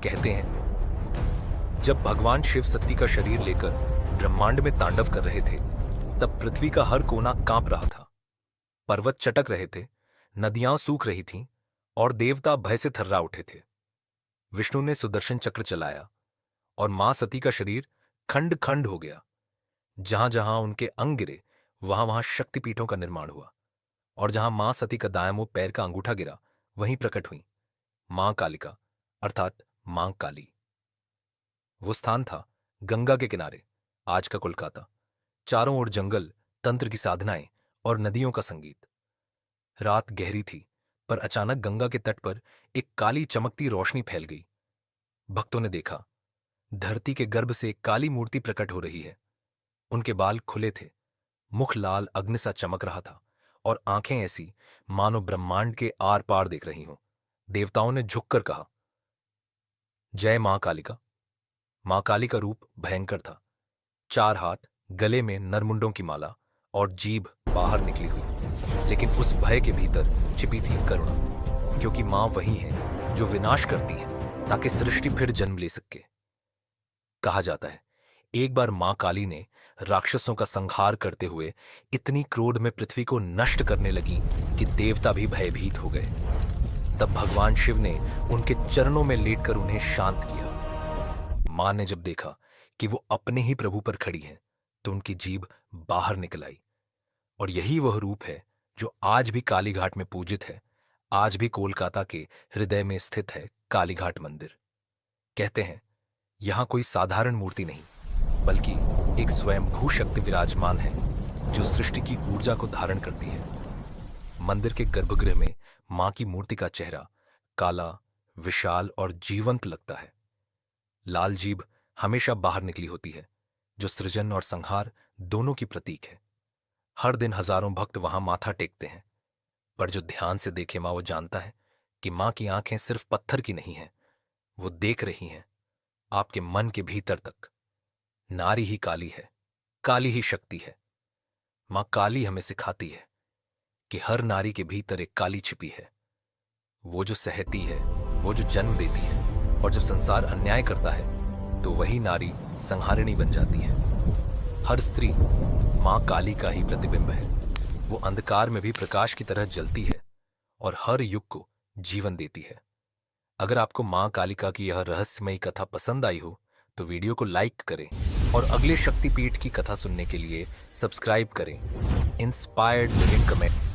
कहते हैं जब भगवान शिव सती का शरीर लेकर ब्रह्मांड में तांडव कर रहे थे, तब पृथ्वी का हर कोना कांप रहा था। पर्वत चटक रहे थे, नदियां सूख रही थीं और देवता भय से थर्रा उठे थे। विष्णु ने सुदर्शन चक्र चलाया और मां सती का शरीर खंड खंड हो गया। जहां जहां उनके अंग गिरे, वहां वहां शक्तिपीठों का निर्माण हुआ, और जहां मां सती का दायां मुंह पैर का अंगूठा गिरा, वहीं प्रकट हुई मां कालिका, अर्थात मां काली। वो स्थान था गंगा के किनारे, आज का कोलकाता। चारों ओर जंगल, तंत्र की साधनाएं और नदियों का संगीत। रात गहरी थी, पर अचानक गंगा के तट पर एक काली चमकती रोशनी फैल गई। भक्तों ने देखा, धरती के गर्भ से एक काली मूर्ति प्रकट हो रही है। उनके बाल खुले थे, मुख लाल अग्नि सा चमक रहा था, और आंखें ऐसी मानो ब्रह्मांड के आर पार देख रही हों। देवताओं ने झुककर कहा, जय मां कालिका। मां काली का रूप भयंकर था। 4 हाथ, गले में नरमुंडों की माला और जीभ बाहर निकली हुई। लेकिन उस भय के भीतर छिपी थी करुणा, क्योंकि मां वही है जो विनाश करती है ताकि सृष्टि फिर जन्म ले सके। कहा जाता है एक बार मां काली ने राक्षसों का संहार करते हुए इतनी क्रोध में पृथ्वी को नष्ट करने लगी कि देवता भी भयभीत हो गए। तब भगवान शिव ने उनके चरणों में लेटकर उन्हें शांत किया। मां ने जब देखा कि वो अपने ही प्रभु पर खड़ी हैं, तो उनकी जीभ बाहर निकल आई। और यही वह रूप है जो आज भी कालीघाट में पूजित है। आज भी कोलकाता के हृदय में स्थित है कालीघाट मंदिर। कहते हैं यहां कोई साधारण मूर्ति नहीं, बल्कि एक स्वयंभू शक्ति विराजमान है जो सृष्टि की ऊर्जा को धारण करती है। मंदिर के गर्भगृह में मां की मूर्ति का चेहरा काला, विशाल और जीवंत लगता है। लाल जीभ हमेशा बाहर निकली होती है, जो सृजन और संहार दोनों की प्रतीक है। हर दिन हजारों भक्त वहां माथा टेकते हैं, पर जो ध्यान से देखे मां वो जानता है कि मां की आंखें सिर्फ पत्थर की नहीं हैं, वो देख रही हैं आपके मन के भीतर तक। नारी ही काली है, काली ही शक्ति है। मां काली हमें सिखाती है कि हर नारी के भीतर एक काली छिपी है। वो जो सहती है, वो जो जन्म देती है, और जब संसार अन्याय करता है तो वही नारी संहारिणी बन जाती है। हर स्त्री मां काली का ही प्रतिबिंब है। वो अंधकार में भी प्रकाश की तरह जलती है और हर युग को जीवन देती है। अगर आपको मां कालिका की यह रहस्यमयी कथा पसंद आई हो तो वीडियो को लाइक करें और अगले शक्तिपीठ की कथा सुनने के लिए सब्सक्राइब करें। Inspired living comment